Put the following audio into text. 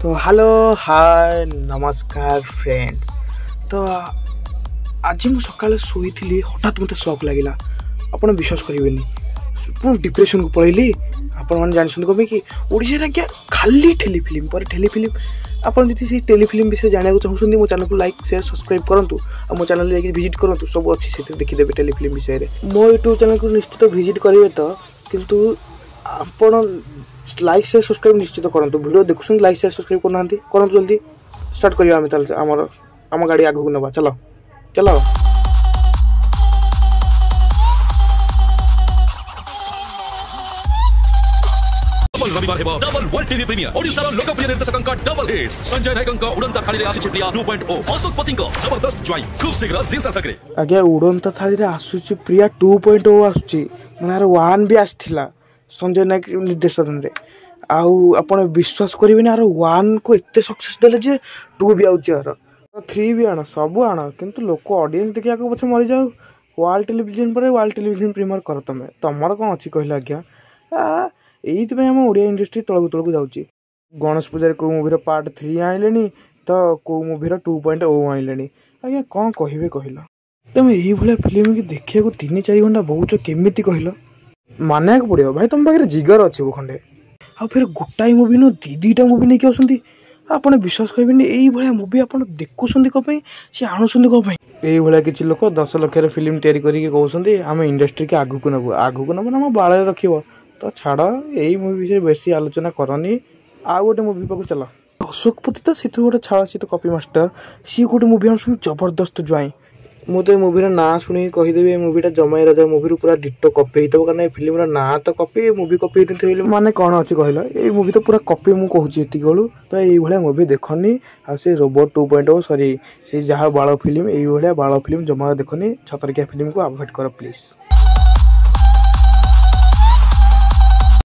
तो hello hi नमस्कार friends. तो आज मु सकाले शोई हठात मत शक लगे आप विश्वास करेंगे पुणी डिप्रेशन को पलैली। आपण मैंने जानते कमें कि ओडिशा आज्ञा खाली टेलीफिल्म पर टेलीफिल्म आपड़ जी टेलीफिल्म विषय जानते चाहते मो चैनल को लाइक शेयर सब्सक्राइब करूँ और मो चैनल जाकि विजिट करूँ सब अच्छी से देखीदे टेलीफिल्म विषय में। मो यूट्यूब चैनल को निश्चित विजिट करेंगे तो किंतु आपण लाइक शेयर सब्सक्राइब निश्चित करूँ। वीडियो देखुं लाइक शेयर सब्सक्राइब करना करूँ जल्दी स्टार्ट करिया आम गाड़ी आगू नवा चलो चलो। रविवार हेबो double world TV premiere Odisha लोकप्रिय निर्देशकଙ୍କ डबल हिट्स संजय नायकଙ୍କ उड़ंता थाली रे आसी प्रिया 2.0 अशोक पतिଙ୍କ जबरदस्त जॉय खूब शीघ्र जी सार्थक रे आगे उड़ंता थाली रे आसुची प्रिया 2.0 आसुची माने 1 भी आस्थिला संजय नायक निर्देशन रे आउ आपण विश्वास करिवेनी आरो 1 को एते सक्सेस देले जे 2 भी आउची आरो 3 भी आनो सब आनो किंतु लोक ऑडियंस देखिया को पछे मरि जाऊ वर्ल्ड टेलीविजन पर वर्ल्ड टेलीविजन प्रीमियर कर तमर कौन अच्छी कहला आज्ञा ये आम ओडिया इंडस्ट्री तलक तलक जाऊँगी। गणेश पूजा कौ मुभीर पार्ट 3 आइले तो कौ मुभीर 2.0 आइले आज्ञा कौन कहे कहल तुम यही फिल्म की देखा 3-4 घंटा बहुत केमी कहल माना पड़ो भाई तुम पाखे जिगर अच्छे खंडे आ फिर गोटाए मुवी नु दीटा मुवी नहीं आसती आपड़ विश्वास करेंगे यही मुवी आप देखुं कौन सी आणुंट कौन ये किसी लोग 10 लाख फिल्म तैयारी करके आम इंडस्ट्री के आगू नब आम बाड़े रख तो छाड़ यही मुवी विषय बेसी आलोचना करनी। आ गोटे मुवी पाक चल अशोक पति तो से गोटे छाड़ सी तो कॉपी मास्टर सी गोटे मुवी आम जबरदस्त ज्वाई मुझे मुवीर ना शुणी कहीदेवी मुवीटा जमाई राजा मुवी पूरा डिटो कॉपी होता कारण फिल्म ना तो कॉपी मुवी कॉपी माने कौन अच्छी कहल ये मुवी तो पूरा कॉपी मुझे कहूँ तो ये मुवी देखनी आ रोबोट 2.0 सॉरी से जहाँ बाल फिल्म ये बाल फिल्म जमा देखनी 6 तारिखिया फिल्म को अवॉइड कर प्लीज।